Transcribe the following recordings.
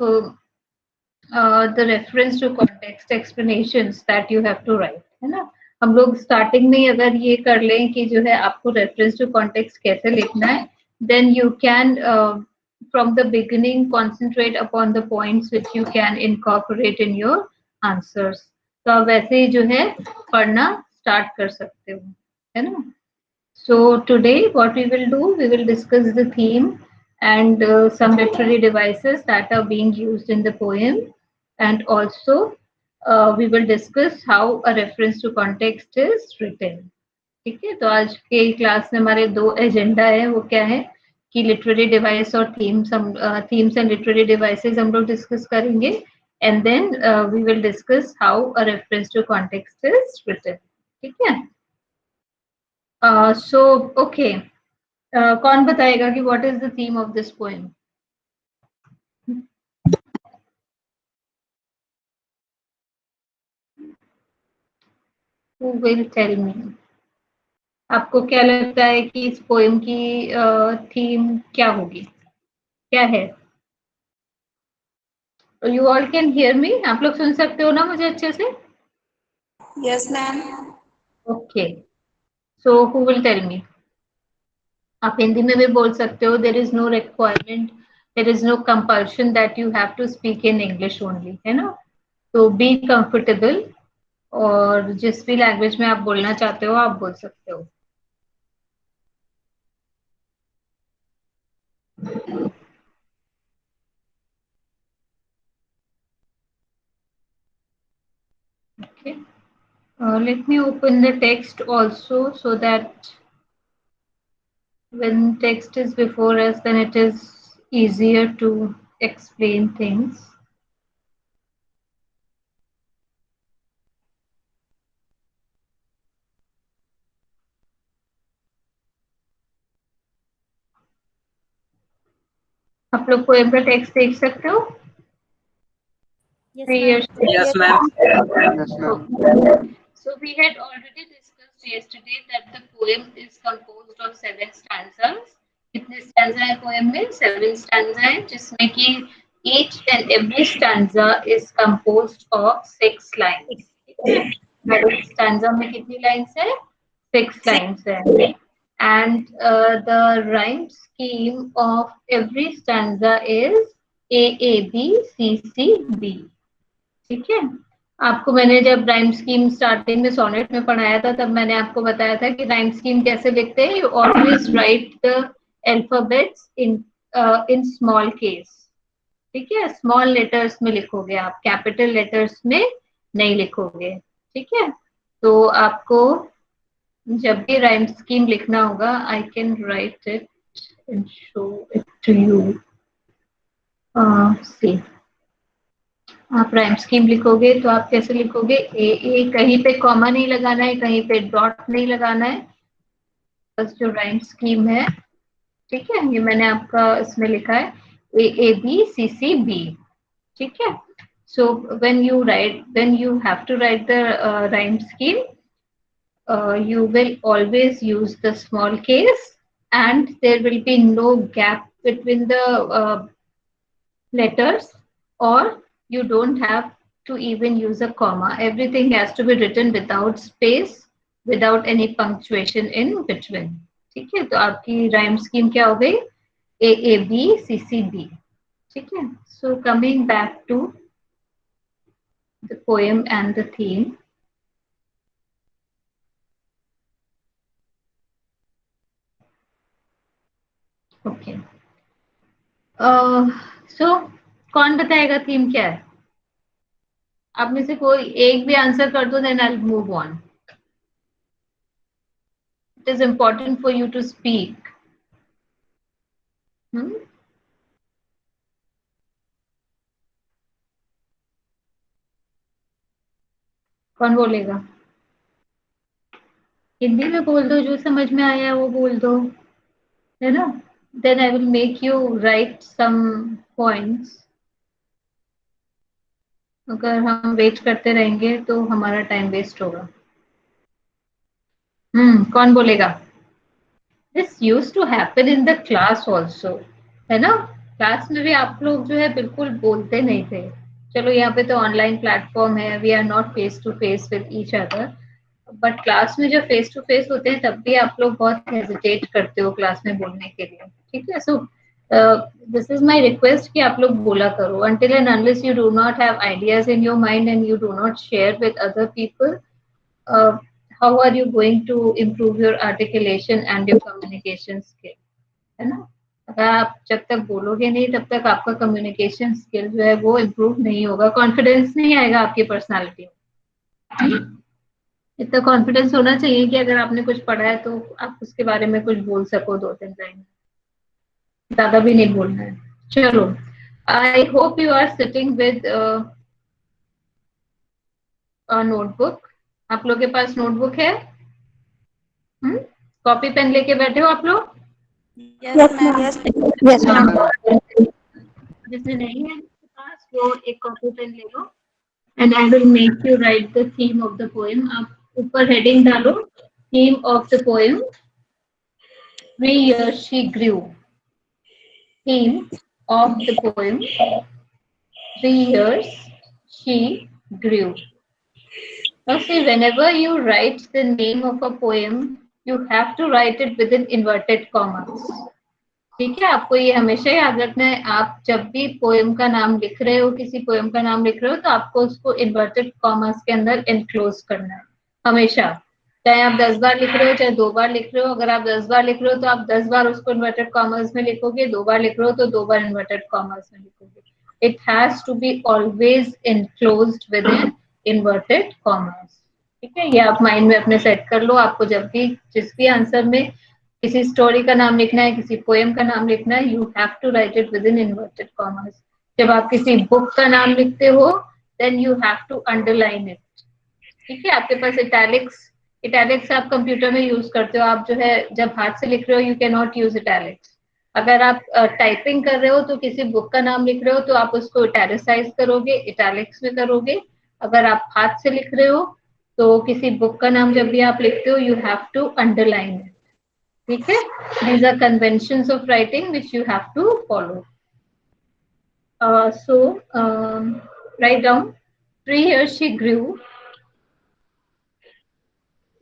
the reference to context explanations that you have to write, है ना. हम लोग स्टार्टिंग में अगर ये कर लें कि जो है आपको रेफरेंस टू कॉन्टेक्स्ट कैसे लिखना है, then you can from the beginning concentrate upon the points which you can incorporate in your answers. तो आप वैसे ही जो है पढ़ना स्टार्ट कर सकते हो, है ना. So today what we will do, we will discuss the theme and some literary devices that are being used in the poem, and also we will discuss how a reference to context is written. ठीक है. तो आज के class में हमारे दो agenda है. वो क्या है कि लिटरेरी डिवाइस और थीम्स एंड लिटरेरी डिवाइसेस हम लोग डिस्कस करेंगे, and then we will discuss how a reference to context is written. ठीक है. सो ओके, कौन बताएगा कि what is the theme of this poem? Who will tell me? आपको क्या लगता है कि इस पोएम की थीम क्या होगी, क्या है? You all can hear me? आप लोग सुन सकते हो ना मुझे अच्छे से? Yes ma'am. Okay, so who will tell me? आप हिंदी में भी बोल सकते हो. There is no requirement, there is no compulsion that you have to speak in English only, है ना. तो बी कंफर्टेबल, और जिस भी लैंग्वेज में आप बोलना चाहते हो आप बोल सकते हो. Okay. Let me open the text also, so that when text is before us, then it is easier to explain things. आप लोग पोएम का टेक्स्ट देख सकते हो? Yes, Yes, ma'am. Yes, ma'am. Yes, ma'am. So we had already discussed yesterday that the poem is composed of 7 stanzas. कितने stanza है poem में? 7 stanza है, जिसमें कि each and every stanza is composed of 6 lines. Stanza में कितनी lines है? 6 lines है. And the rhyme scheme of every stanza is A A B C C B. ठीक है. आपको मैंने जब राइम स्कीम स्टार्टिंग में सोनेट में पढ़ाया था, तब मैंने आपको बताया था कि राइम स्कीम कैसे लिखते हैं. You always right the alphabets in small case. ठीक है. स्मॉल लेटर्स में लिखोगे आप, कैपिटल लेटर्स में नहीं लिखोगे. ठीक है. तो आपको जब भी राइम स्कीम लिखना होगा, I can write it and show it to you. See, आप राइम स्कीम लिखोगे तो आप कैसे लिखोगे? ए, कहीं पे कॉमा नहीं लगाना है, कहीं पे डॉट नहीं लगाना है, बस जो राइम स्कीम है. ठीक है. ये मैंने आपका इसमें लिखा है ए A B C C B. ठीक है. So when you have to write the rhyme scheme, you will always use the small case, and there will be no gap between the letters, or you don't have to even use a comma. Everything has to be written without space, without any punctuation in between. ठीक है. तो आपकी rhyme scheme क्या हो गई? A A B C C B. ठीक है. So coming back to the poem and the theme. Okay. So कौन बताएगा थीम क्या है? आप में से कोई एक भी आंसर कर दो, then I will move on. It is important for you to speak. कौन बोलेगा? हिंदी में बोल दो, जो समझ में आया वो बोल दो, है ना. Then I will make you write some points. अगर हम वेट करते रहेंगे तो हमारा टाइम वेस्ट होगा. कौन बोलेगा? This used to happen in the class also, है ना. क्लास में भी आप लोग जो है बिल्कुल बोलते नहीं थे। चलो यहाँ पे तो ऑनलाइन प्लेटफॉर्म है, we are not face to face with each other, but class में जब फेस टू फेस होते हैं तब भी आप लोग बहुत हेजिटेट करते हो क्लास में बोलने के लिए। ठीक है, so this is my request कि आप लोग बोला करो। until and unless you do not have ideas in your mind and you do not share with other people, uh, how are you going to improve your articulation and your communication skill? है ना? अगर आप जब तक बोलोगे नहीं तब तक आपका कम्युनिकेशन स्किल जो है वो इम्प्रूव नहीं होगा, कॉन्फिडेंस नहीं आएगा आपकी पर्सनालिटी में। इतना कॉन्फिडेंस होना चाहिए कि अगर आपने कुछ पढ़ा है तो आप उसके बारे में कुछ बोल सको 2-3 लाइन, ज्यादा भी नहीं बोलना है। चलो, I hope you are sitting with notebook. आप लोग के पास नोटबुक है? कॉपी पेन लेके बैठे हो आप लोग? Yes, ma'am. Yes, ma'am. जिसने नहीं है आपके पास वो एक कॉपी पेन ले लो, and I will make you write the theme of the poem. आप ऊपर हेडिंग डालो, theme of the poem, 3 years she grew. Theme of the poem, 3 years she grew. Now see, whenever you write the name of a poem, you have to write it within inverted commas. ठीक है, आपको ये हमेशा याद रखना है। आप जब भी पोएम का नाम लिख रहे हो, किसी पोएम का नाम लिख रहे हो, तो आपको उसको इन्वर्टेड कॉमर्स के अंदर एनक्लोज करना है हमेशा। चाहे आप 10 बार लिख रहे हो, चाहे 2 बार लिख रहे हो। अगर आप 10 बार लिख रहे हो तो आप 10 बार उसको इन्वर्टेड कॉमर्स में लिखोगे, 2 बार लिख रहे हो तो 2 बार इन्वर्टेड कॉमर्स में लिखोगे। It has to be always enclosed within inverted commas. ठीक है, ये आप माइंड में अपने सेट कर लो। आपको जब भी जिस भी आंसर में किसी स्टोरी का नाम लिखना है, किसी पोएम का नाम लिखना है, you have to write it within inverted commas. जब आप किसी बुक का नाम लिखते हो, then you have to underline it. ठीक है, आपके पास इटैलिक्स, इटैलिक्स आप कंप्यूटर में यूज करते हो। आप जो है जब हाथ से लिख रहे हो, you can not use italics. अगर आप टाइपिंग कर रहे हो तो किसी बुक का नाम लिख रहे हो तो आप उसको इटैलिसाइज करोगे, इटैलिक्स में करोगे। अगर आप हाथ से लिख रहे हो तो किसी बुक का नाम जब भी आप लिखते हो, you have to underline it. ठीक है, these are conventions of writing which you have to follow. Write down, 3 years she grew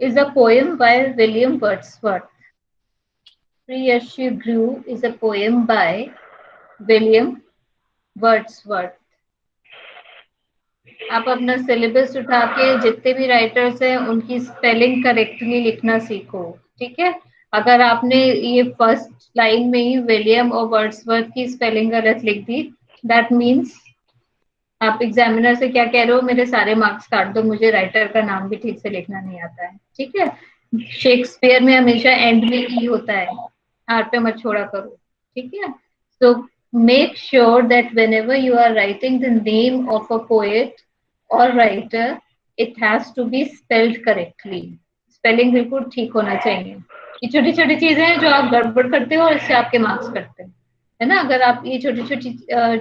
is a poem by William Wordsworth. 3 years she grew is a poem by William Wordsworth. आप अपना syllabus उठा के जितने भी writers हैं उनकी spelling correctly लिखना सीखो। ठीक है, अगर आपने ये फर्स्ट लाइन में ही विलियम और वर्ड्सवर्थ की स्पेलिंग गलत लिख दी, दैट मीन्स आप एग्जामिनर से क्या कह रहे हो, मेरे सारे मार्क्स काट दो, मुझे राइटर का नाम भी ठीक से लिखना नहीं आता है। ठीक है, शेक्सपियर में हमेशा एंड में ई होता है, आर पे मत छोड़ा करो। ठीक है, so make sure that whenever you are writing the name of a poet और writer, it has to be spelled correctly. Spelling बिल्कुल ठीक होना चाहिए। ये छोटी छोटी चीजें हैं जो आप गड़बड़ करते हो और इससे आपके मार्क्स कटते हैं, है ना। अगर आप ये छोटी छोटी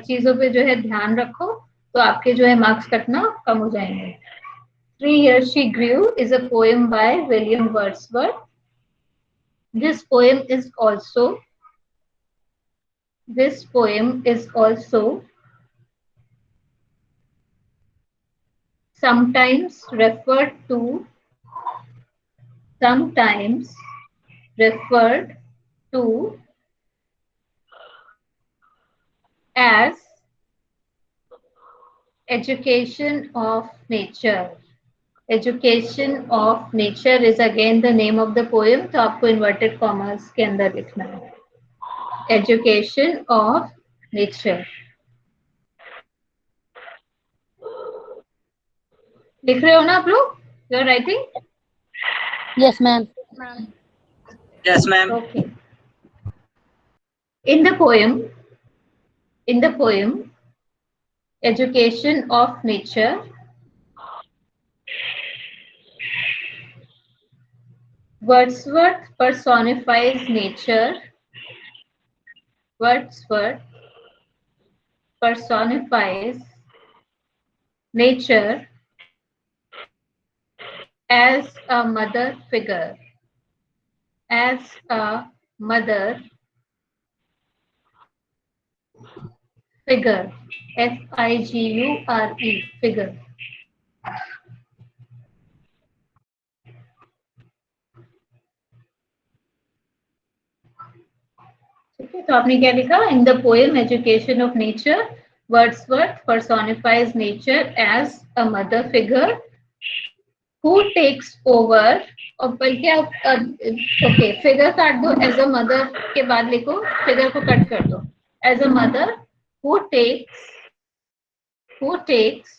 चीजों पे जो है ध्यान रखो तो आपके जो है मार्क्स कटना कम हो जाएंगे। 3 years she grew is a poem by William Wordsworth. This poem is also this poem is also sometimes referred to sometimes referred to as education of nature. Education of nature is again the name of the poem, तो आपको inverted commas के अंदर लिखना है, education of nature. लिख रहे हो ना आप लोग? You are writing? Yes, ma'am. Yes, ma'am. Okay. In the poem, in the poem education of nature, Wordsworth personifies nature. Wordsworth personifies nature as a mother figure, as a mother Figure. Figure. Figure. ठीक है, तो आपने क्या लिखा? In the poem Education of Nature, Wordsworth personifies nature as a mother figure who takes over. और बल्कि आप okay figure काट दो, एज अ मदर के बाद लिखो, फिगर को कट कर दो, as a mother who takes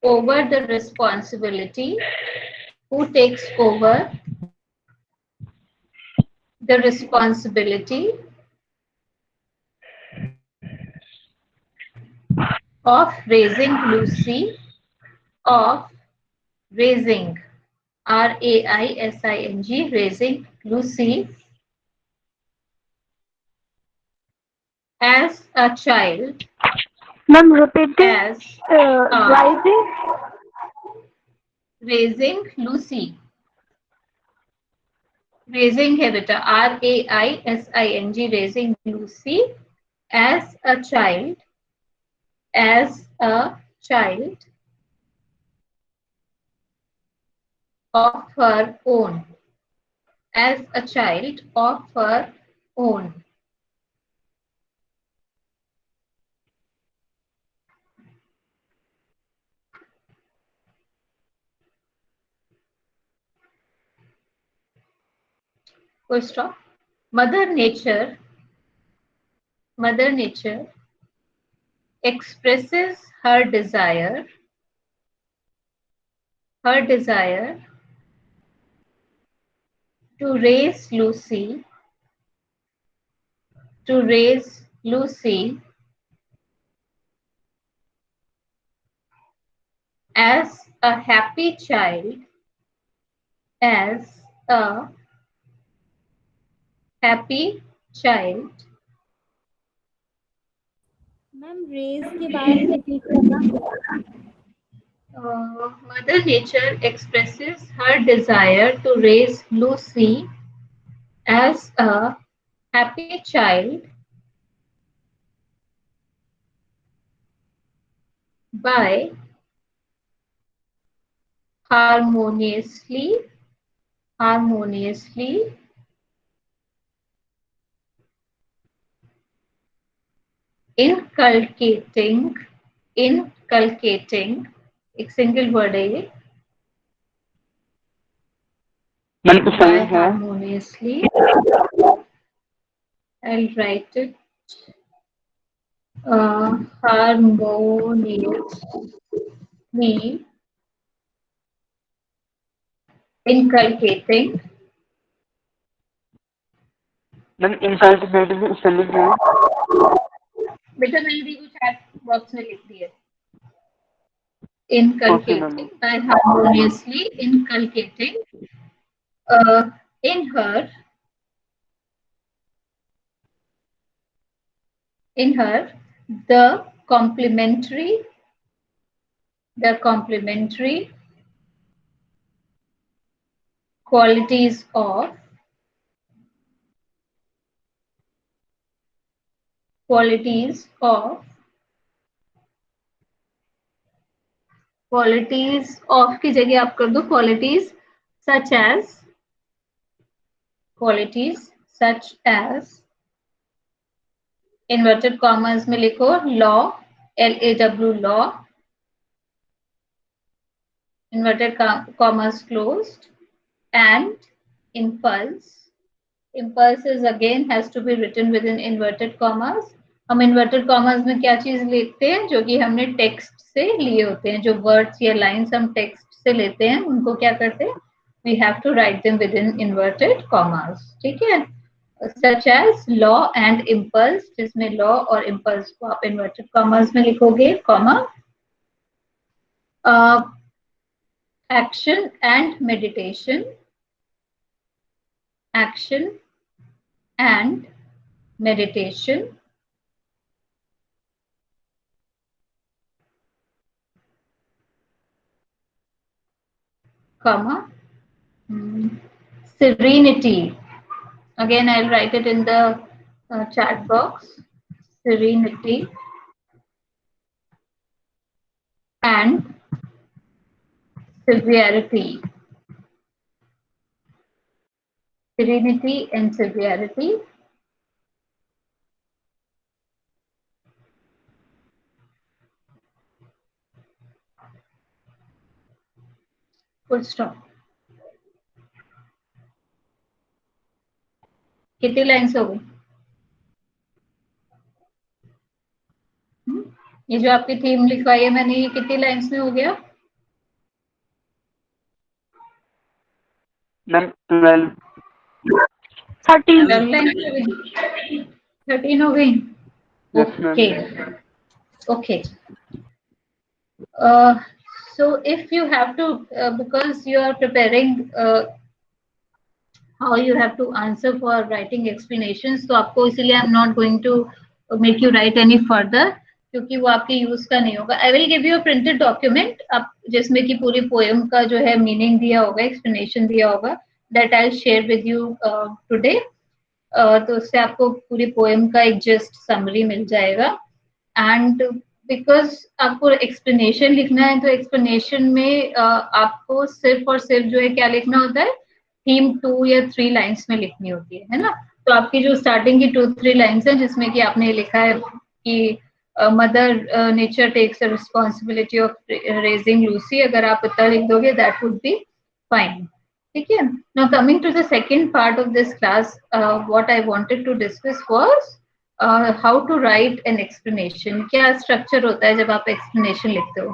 over the responsibility, who takes over the responsibility of raising Lucy, of raising, raising, raising Lucy as a child, Ma'am, repeating. as a Rising. raising Lucy, raising है बेटा, raising, raising Lucy as a child, as a child of her own, as a child of her own. Full stop. Mother Nature expresses her desire to raise Lucy, as a happy child, as a happy child. Ma'am raise के बाद repeat करना. Mother Nature expresses her desire to raise Lucy as a happy child by harmoniously inculcating, एक single word है ये, by harmoniously, I'll write it, harmoniously inculcating, ma'am inculcative spelling है. बेटा मैंने भी कुछ चैट बॉक्स में लिख दिया, inculcating, by harmoniously inculcating in her the complementary qualities of की जगह आप कर दो qualities such as inverted commas में लिखो law, law, inverted commas closed, and impulse is again has to be written within inverted commas. हम inverted commas में क्या चीज लिखते हैं? जो कि हमने टेक्स्ट से लिए होते हैं, जो वर्ड्स या लाइंस हम टेक्स्ट से लेते हैं उनको क्या करते हैं? We have to write them within inverted commas. ठीक है? Such as law and impulse, जिसमें law और impulse को आप inverted commas में लिखोगे, comma, action and meditation, comma, serenity. Again, I'll write it in the chat box. serenity and severity. Serenity and severity. Full stop. कितनी lines हो गई? ये जो आपकी थीम लिखवाई है मैंने, ये कितनी लाइन्स में हो गया? मैम 12। 13। 12 लाइन्स हो गई, 13 हो गई। Yes, ma'am. Okay. Okay. So if you have to, because you are preparing how you have to answer for writing explanations, तो आपको इसीलिए I'm not going to make you write any further, क्योंकि वो आपके यूज का नहीं होगा. I will give you a printed document, आप जिसमें कि पूरी पोएम का जो है मीनिंग दिया होगा, एक्सप्लेनेशन दिया होगा, that I'll share with you today. तो उससे आपको पूरी पोएम का एक जस्ट समरी मिल जाएगा. एंड बिकॉज आपको एक्सप्लेनेशन लिखना है, तो एक्सप्लेनेशन में आपको सिर्फ और सिर्फ जो है क्या लिखना होता है, थीम 2 या 3 लाइंस में लिखनी होती है ना. तो आपकी जो स्टार्टिंग की 2-3 लाइंस है जिसमें कि आपने लिखा है कि mother nature takes the responsibility of raising Lucy, अगर आप इतना लिख दोगे दैट वुड बी फाइन. ठीक है. Now coming to the second part of this class, what I wanted to discuss was how to write an explanation. क्या structure होता है जब आप एक्सप्लेनेशन लिखते हो.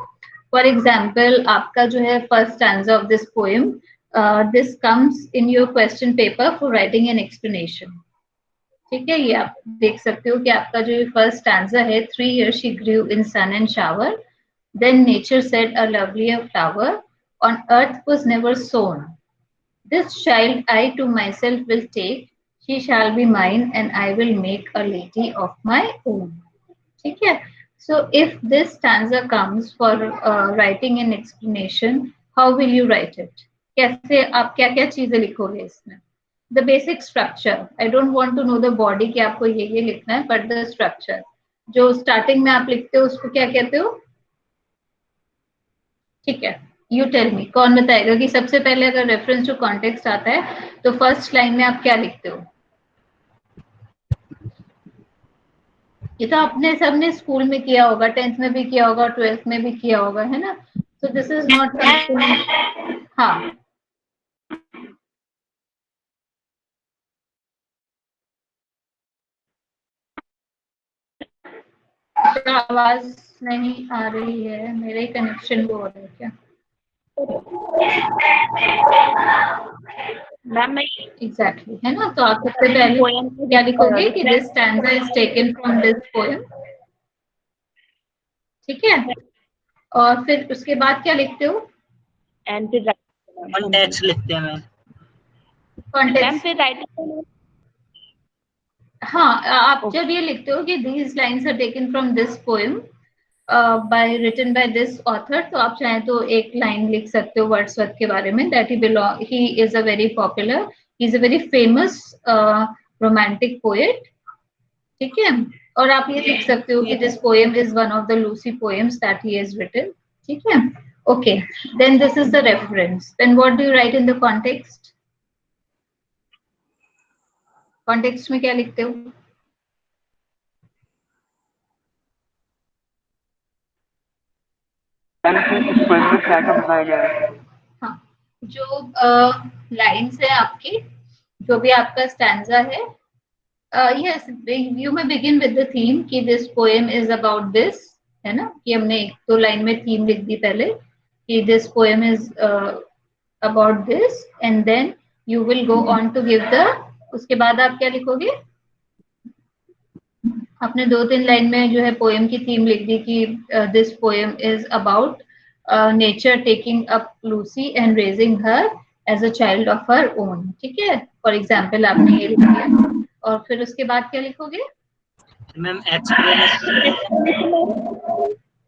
फॉर एग्जाम्पल, आपका जो है first stanza of this poem, this comes in your question paper for writing an explanation. ठीक है, ये आप देख सकते हो कि आपका जो फर्स्ट स्टैंजा है, 3 years she grew in sun and shower, then nature said a lovelier flower, on earth was never sown, this child I to myself will take, she shall be mine and I will make a lady of my own. ठीक है. So if this stanza comes for writing an explanation, how will you write it? कैसे आप क्या क्या चीजें लिखोगे इसमें? The basic structure. I don't want to know the body कि आपको ये लिखना है, but the structure. जो स्टार्टिंग में आप लिखते हो उसको क्या कहते हो? ठीक है, यू टेल मी, कौन बताएगा कि सबसे पहले अगर रेफरेंस टू कॉन्टेक्स्ट आता है तो फर्स्ट लाइन में आप क्या लिखते हो? ये तो आपने सबने स्कूल में किया होगा, 10th में भी किया होगा, 12th में भी किया होगा, है ना. So this is not something. हाँ, तो आवाज नहीं आ रही है, मेरे कनेक्शन वो हो रहा है क्या? मैम एग्जैक्टली, है ना. तो आप सबसे पहले क्या लिखोगे कि this stanza is taken from this poem. ठीक है. और फिर उसके बाद क्या लिखते हो? एंड फिर कॉन्टेक्स्ट लिखते हैं मैम. मैम फिर राइटिंग. हाँ, आप जब ये लिखते हो कि these lines are taken from this poem by written by this author, तो आप चाहें तो एक लाइन लिख सकते हो वर्ड्सवर्थ के बारे में, that he is a very popular, he is a very famous romantic poet. ठीक है. और आप ये लिख सकते हो कि this poem is one of the Lucy poems that he has written. ठीक है. Okay, then this is the reference. Then what do you write in the context? Context में क्या लिखते हो? इस पोएम में क्या क्या बताया गया है? हाँ, जो लाइन्स है आपकी, जो भी आपका स्टैंजा है, yes, you may begin with the theme कि this poem is about this, है ना. कि हमने 1-2 लाइन में थीम लिख दी पहले कि this poem is about this, and then you will go on to give the. उसके बाद आप क्या लिखोगे? आपने 2-3 लाइन में जो है पोएम की थीम लिख दी कि this poem is about nature taking up Lucy and raising her as a child of her own. ठीक है, फॉर एग्जाम्पल आपने ये लिख दिया. और फिर उसके बाद क्या लिखोगे? मैम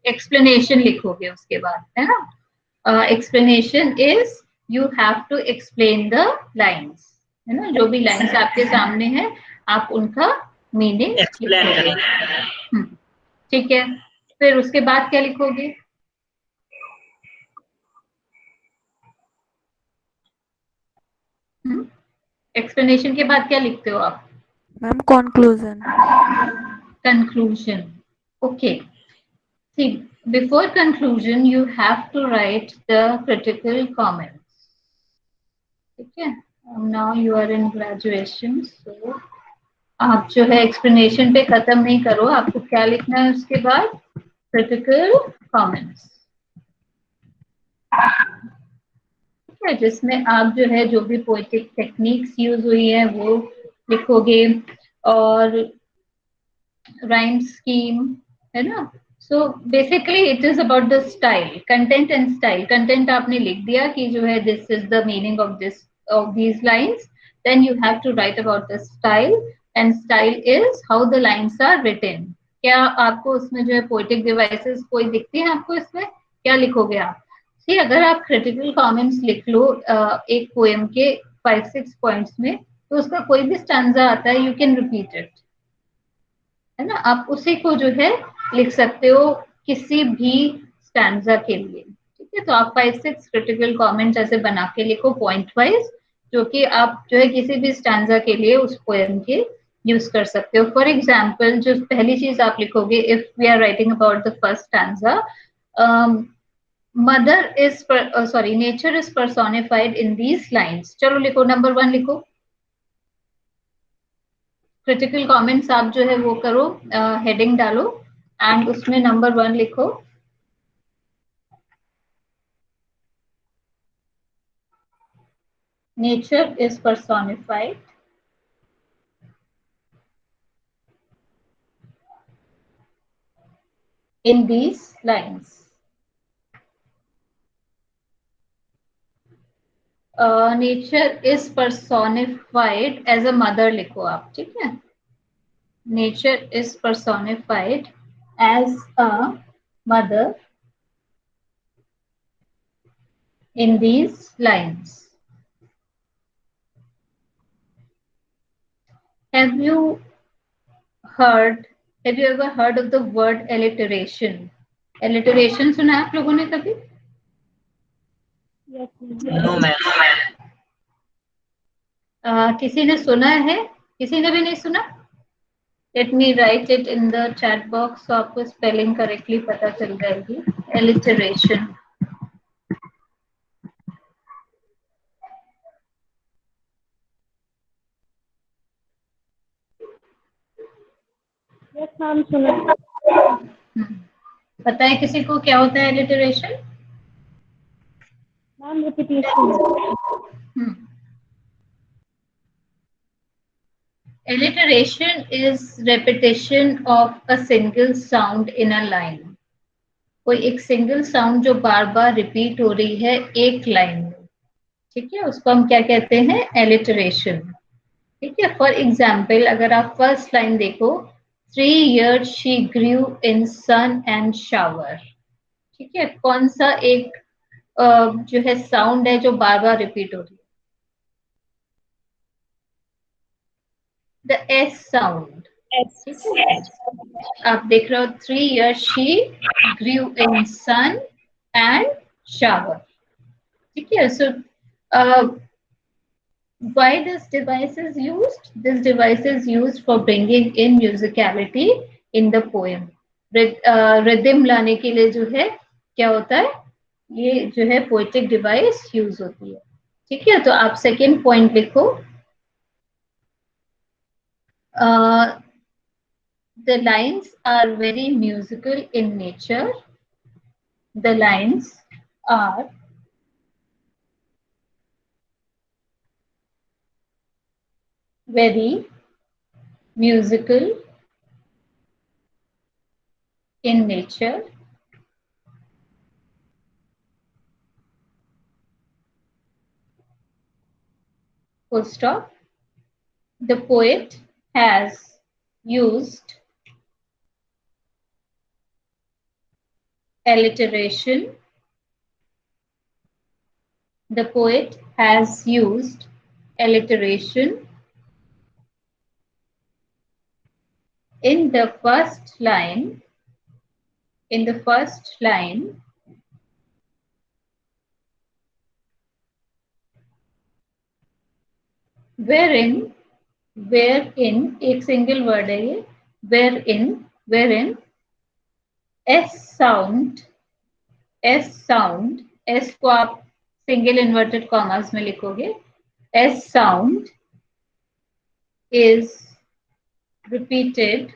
एक्सप्लेनेशन लिखोगे उसके बाद, है ना. Explanation is you have to explain the lines, है ना. जो भी लाइन्स आपके सामने है आप उनका मीनिंग एक्सप्लेन करें। ठीक है, फिर उसके बाद क्या लिखोगे? एक्सप्लेनेशन के बाद क्या लिखते हो आप? Ma'am conclusion. Conclusion. Okay. See, before conclusion, you have to write the critical comments. ठीक है? Now you are in graduation, so आप जो है एक्सप्लेनेशन पे खत्म नहीं करो, आपको क्या लिखना है उसके बाद? Critical comments. ठीक है, जिसमें आप जो है जो भी पोएटिक टेक्निक्स यूज हुई है वो लिखोगे, और राइम स्कीम, है ना? So basically it is about the style, content and style. Content आपने लिख दिया कि जो है this is the meaning of this, of these lines, then you have to write about the style, and style is how the lines are written. क्या आपको उसमें जो है पोएटिक डिवाइसेस कोई दिखती है आपको इसमें? क्या लिखोगे आप? सी, अगर आप क्रिटिकल कमेंट्स लिख लो एक पोएम के 5-6 पॉइंट्स में, तो उसका कोई भी स्टैंजा आता है, यू कैन रिपीट इट, है ना? आप उसी को जो है लिख सकते हो किसी भी स्टैंजा के लिए। ठीक है, तो आप 5-6 क्रिटिकल कमेंट्स ऐसे बना के लिखो पॉइंट वाइज, जो कि आप जो है किसी भी स्टैंजा के लिए उस पोएम के यूज कर सकते हो। फॉर एग्जाम्पल, जो पहली चीज आप लिखोगे, if we are writing about the first stanza, mother is sorry nature is personified in these lines. चलो लिखो, नंबर 1 लिखो। क्रिटिकल कमेंट्स आप जो है वो करो, हेडिंग डालो एंड उसमें नंबर 1 लिखो। Nature is personified in these lines. Nature is personified as a mother लिखो आप। ठीक है, nature is personified as a mother in these lines. Have you heard, have you ever heard of the word alliteration? Alliteration सुना है आप लोगों ने कभी? Yes, ma'am. No ma'am. किसी ने सुना है? किसी ने भी नहीं सुना? Let me write it in the chat box, so आपको स्पेलिंग करेक्टली पता चल जाएगी। Alliteration. Yes, ma'am. सुना। पता है किसी को क्या होता है alliteration? Ma'am, repetition. Alliteration is repetition of a single sound in a line. कोई एक सिंगल साउंड जो बार बार रिपीट हो रही है एक लाइन में। ठीक है, उसको हम क्या कहते हैं? एलिटरेशन। ठीक है, फॉर एग्जाम्पल अगर आप फर्स्ट लाइन देखो, 3 years she grew in sun and shower। ठीक है, कौन सा एक जो है साउंड है जो बार बार रिपीट हो रही है? The S sound. Yes. ठीक है, आप देख रहे हो 3 years she grew in sun and shower। ठीक है, सो why this device is used? This device is used for bringing in musicality in the poem. Rhythm लाने के लिए जो है क्या होता है, ये जो है पोएटिक डिवाइस यूज होती है। ठीक है, तो आप सेकेंड पॉइंट लिखो, the lines are very musical in nature. The lines are very musical in nature. Full stop. The poet has used alliteration. The poet has used alliteration in the first line, wherein एक single word है ये, wherein S को आप single inverted commas में लिखोगे, S sound is repeated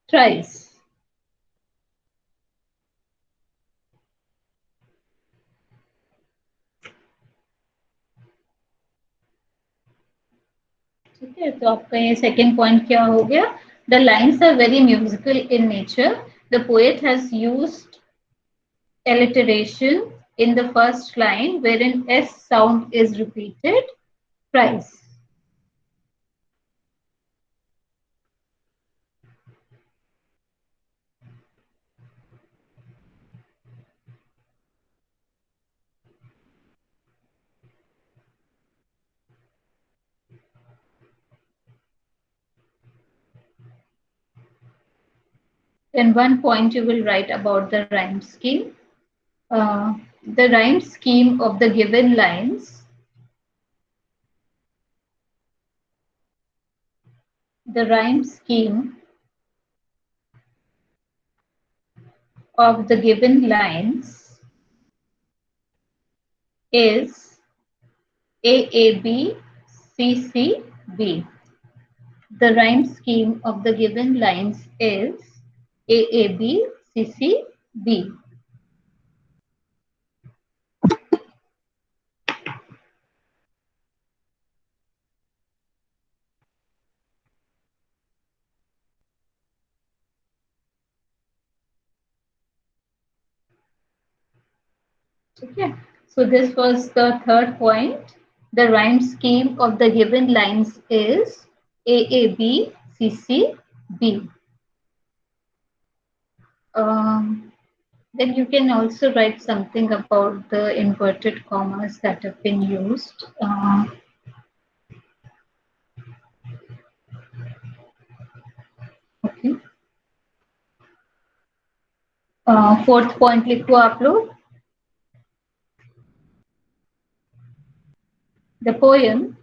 thrice. ठीक है, तो आपका ये सेकेंड पॉइंट क्या हो गया? The lines are very musical in nature. The poet has used alliteration in the first line wherein S sound is repeated thrice. Then one point you will write about the rhyme scheme. The rhyme scheme of the given lines is AAB CCB. The rhyme scheme of the given lines is AAB CCB. Okay. So this was the third point. The rhyme scheme of the given lines is AAB CCB. Then you can also write something about the inverted commas that have been used. Okay. Fourth point लिखो आप लोग. The poem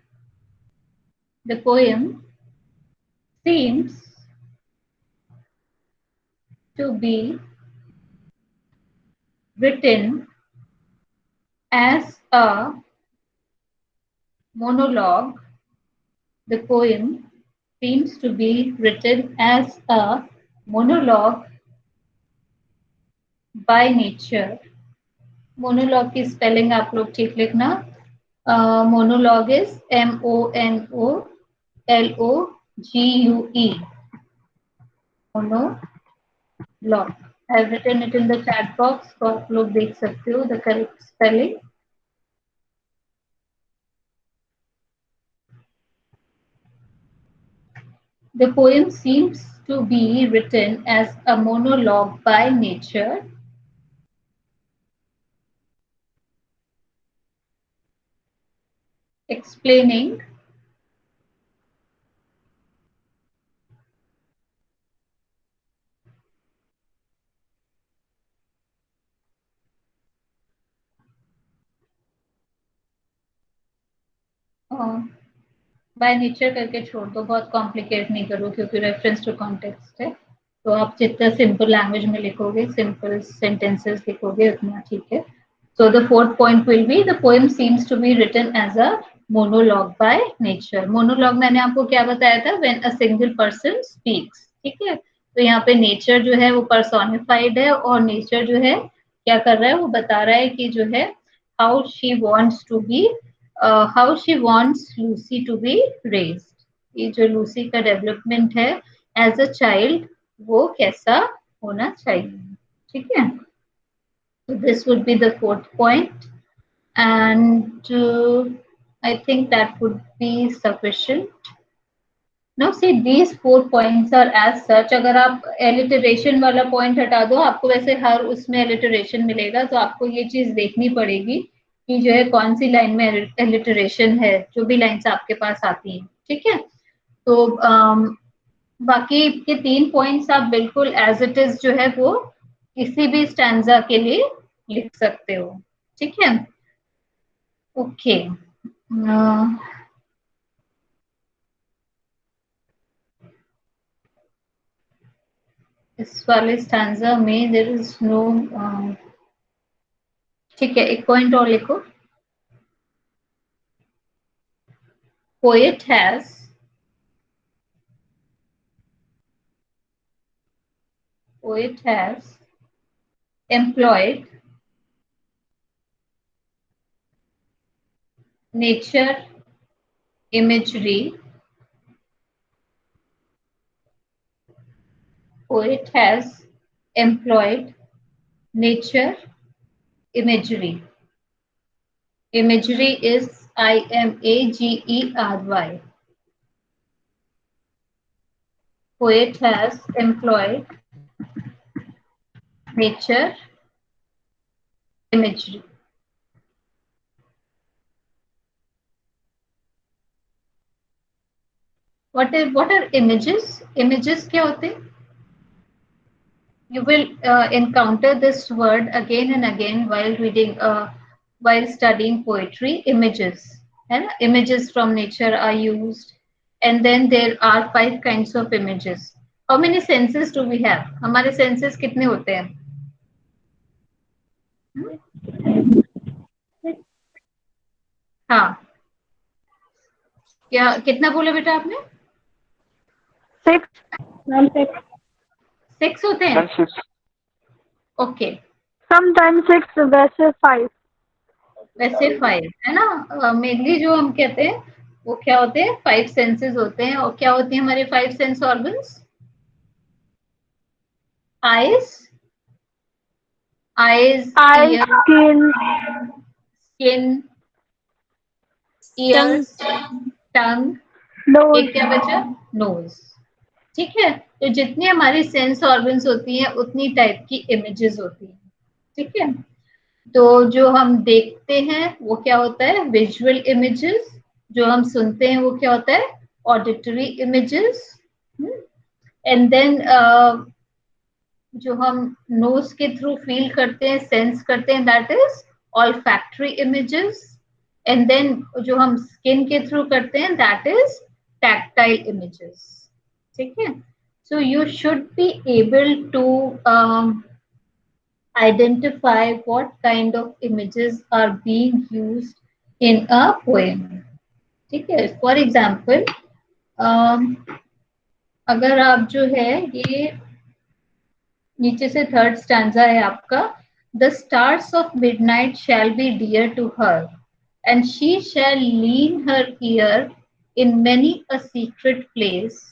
seems to be written as a monologue. The poem seems to be written as a monologue by nature. Monologue की spelling आप लोग ठीक लिखना. Monologue is MONOLOGUE. Monologue. I have written it in the chat box, so आप लोग देख सकते हो the correct spelling. The poem seems to be written as a monologue by nature, explaining by nature करके छोड़ दो, बहुत कॉम्प्लिकेट नहीं करो क्योंकि रेफरेंस टू कॉन्टेक्स्ट है. तो आप जितना सिंपल लैंग्वेज में लिखोगे, सिंपल सेंटेंसेस लिखोगे, उतना ठीक है. So the fourth point will be the poem seems to be written as a monologue by nature. Monologue मैंने आपको क्या बताया था? When a single person speaks. ठीक है, तो यहाँ पे nature जो है वो personified है और nature जो है क्या कर रहा है? वो बता रहा है कि जो है how she wants Lucy to be raised. ये जो लूसी का डेवलपमेंट है एज अ चाइल्ड वो कैसा होना चाहिए. ठीक है, so this would be the fourth point, and I think that would be sufficient. No see these 4 points are as such. अगर आप एलिटरेशन वाला पॉइंट हटा दो, आपको वैसे हर उसमें एलिटरेशन मिलेगा, तो आपको ये चीज देखनी पड़ेगी कि जो है कौन सी लाइन में एलिटरेशन है, जो भी लाइन्स आपके पास आती है. ठीक है. तो बाकी के 3 पॉइंट्स आप बिल्कुल एज इट इज जो है वो किसी भी स्टैंजा के लिए लिख सकते हो. ठीक है. ओके. इस वाले स्टैंजा में देयर इज नो. ठीक है, एक पॉइंट और लिखो. Poet has employed nature imagery. Poet has employed nature imagery. Imagery is imagery. Poet has employed nature imagery. What are images? Images क्या होते हैं? You will encounter this word again and again while reading, while studying poetry. Images, है ना? Images from nature are used, and then there are 5 kinds of images. How many senses do we have? हमारे senses कितने होते हैं? हाँ, क्या कितना बोला बेटा आपने? 6. Ma'am, 6. 6 होते हैं. And 6. ओके. Sometimes 6, वैसे 5. वैसे 5 है ना. मेनली जो हम कहते हैं वो क्या होते हैं? 5 सेंसेस होते हैं. और क्या होती है हमारे 5 sense organs? eyes, Eyes, ears, skin, ears, tongue. nose. एक क्या बचा? नोज. ठीक है. तो जितनी हमारी सेंस ऑर्गन्स होती हैं उतनी टाइप की इमेजेस होती हैं. ठीक है. तो जो हम देखते हैं वो क्या होता है? Visual images. जो हम सुनते हैं वो क्या होता है? Auditory images. एंड देन जो हम नोज के थ्रू फील करते हैं, सेंस करते हैं, that is olfactory images. And then जो हम स्किन के थ्रू करते हैं, दैट इज टैक्टाइल इमेजेस. ठीक है. So you should be able to identify what kind of images are being used in a poem. ठीक है. फॉर एग्जाम्पल, अगर आप जो है ये नीचे से 3rd स्टैंजा है आपका. The stars of midnight shall be dear to her, and she shall lean her ear in many a secret place,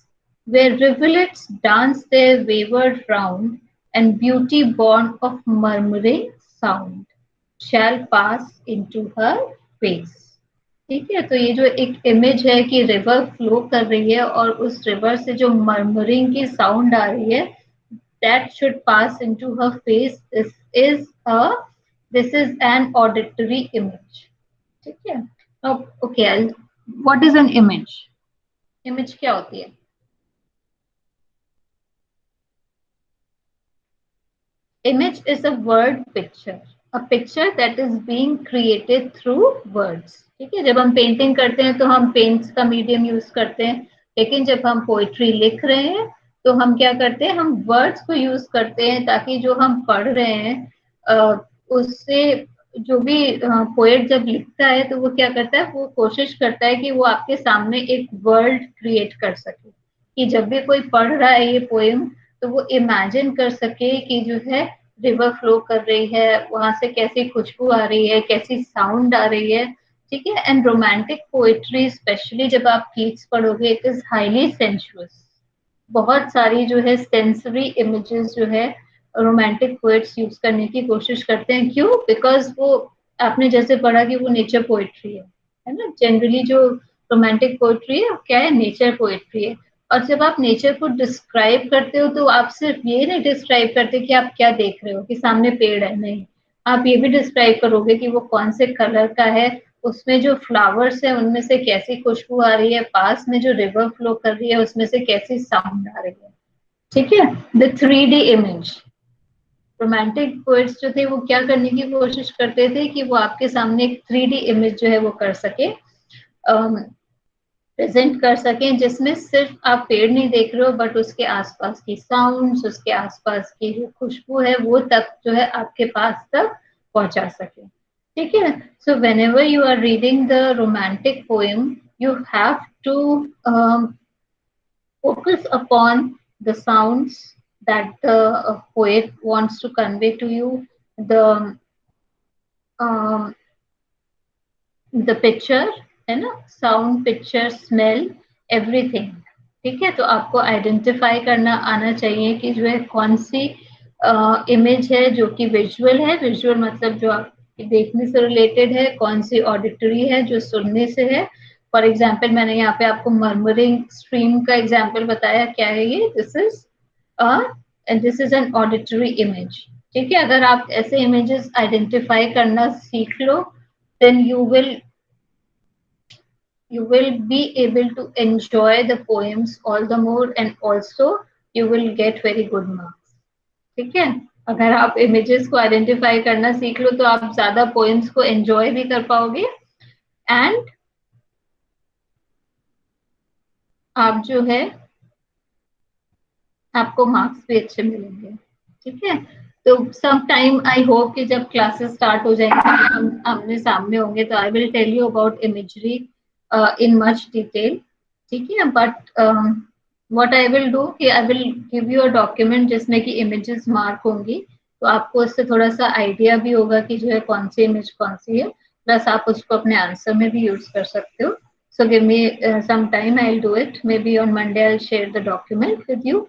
where rivulets dance their wayward round, and beauty born of murmuring sound shall pass into her face. ठीक है. तो ये जो एक image है कि river flow कर रही है और उस रिवर से जो मर्मरिंग की साउंड आ रही है, that should pass into her face. This is an auditory image. ठीक है. Okay, what is an image? Image क्या होती है? Image is a word picture, a picture that is being created through words. ठीक है. जब हम पेंटिंग करते हैं तो हम पेंट्स का मीडियम यूज करते हैं, लेकिन जब हम पोइट्री लिख रहे हैं तो हम क्या करते हैं? हम वर्ड्स को यूज करते हैं, ताकि जो हम पढ़ रहे हैं उससे जो भी पोएट जब लिखता है तो वो क्या करता है? वो कोशिश करता है कि वो आपके सामने एक वर्ल्ड क्रिएट कर सके, कि जब भी कोई पढ़ रहा है ये पोएम तो वो इमेजिन कर सके कि जो है रिवर फ्लो कर रही है, वहां से कैसी खुशबू आ रही है, कैसी साउंड आ रही है. ठीक है. एंड रोमांटिक पोएट्री स्पेशली जब आप कीट्स पढ़ोगे, इट इज हाईली सेंशुअस. बहुत सारी जो है सेंसरी इमेजेस जो है रोमांटिक पोएट्स यूज करने की कोशिश करते हैं. क्यों? बिकॉज वो आपने जैसे पढ़ा कि वो नेचर पोएट्री है ना. जनरली जो रोमांटिक पोएट्री है क्या है? नेचर पोएट्री है. और जब आप नेचर को डिस्क्राइब करते हो तो आप सिर्फ ये नहीं डिस्क्राइब करते कि आप क्या देख रहे हो कि सामने पेड़ है, नहीं, आप ये भी डिस्क्राइब करोगे कि वो कौन से कलर का है, उसमें जो फ्लावर्स है उनमें से कैसी खुशबू आ रही है, पास में जो रिवर फ्लो कर रही है उसमें से कैसी साउंड आ रही है। ठीक है, the 3D image. Romantic poets जो थे वो क्या करने की कोशिश करते थे कि वो आपके सामने एक 3D इमेज जो है वो कर सके, प्रेजेंट कर सकें, जिसमें सिर्फ आप पेड़ नहीं देख रहे हो बट उसके आसपास की साउंड्स, उसके आसपास की जो खुशबू है वो तक जो है आपके पास तक पहुंचा सके। ठीक है, so whenever you are reading the romantic poem you have to focus upon the sounds that the poet wants to convey to you, the um, the picture, है ना, साउंड, पिक्चर, स्मेल, एवरीथिंग। ठीक है, तो आपको identify करना आना चाहिए कि जो है कौन सी इमेज है जो कि विजुअल है, विजुअल मतलब जो आप देखने से रिलेटेड है, कौन सी ऑडिटरी है जो सुनने से है। फॉर एग्जाम्पल मैंने यहाँ पे आपको मर्मरिंग स्ट्रीम का एग्जाम्पल बताया, क्या है ये, this is an auditory image. ठीक है, अगर आप ऐसे इमेजेस आइडेंटिफाई करना सीख लो then you will be able to enjoy the poems all the more and also you will get very good marks। ठीक है, अगर आप इमेजेस को आइडेंटिफाई करना सीख लो तो आप ज्यादा पोएम्स को एंजॉय भी कर पाओगे एंड आप जो है आपको मार्क्स भी अच्छे मिलेंगे। ठीक है, तो सम टाइम आई होप कि जब क्लासेस स्टार्ट हो जाएंगे हम आमने सामने होंगे तो I will tell you about imagery in much detail. ठीक है, but what I will do कि I will give you a document जिसमें कि इमेजेस मार्क होंगी, तो आपको उससे थोड़ा सा आइडिया भी होगा कि जो है कौन सी इमेज कौन सी है, प्लस आप उसको अपने आंसर में भी यूज कर सकते हो। So give me some time, I'll do it. Maybe on Monday I'll share the document with you.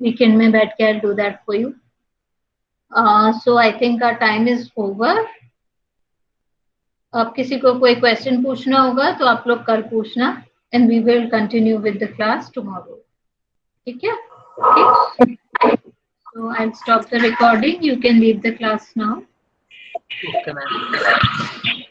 Weekend में बैठ के I'll do that for you. So I think our time is over. अब किसी को कोई क्वेश्चन पूछना होगा तो आप लोग कल पूछना and we will continue with the class tomorrow. ठीक है? Okay. So I'll stop the recording. You can leave the class now. Okay, ma'am.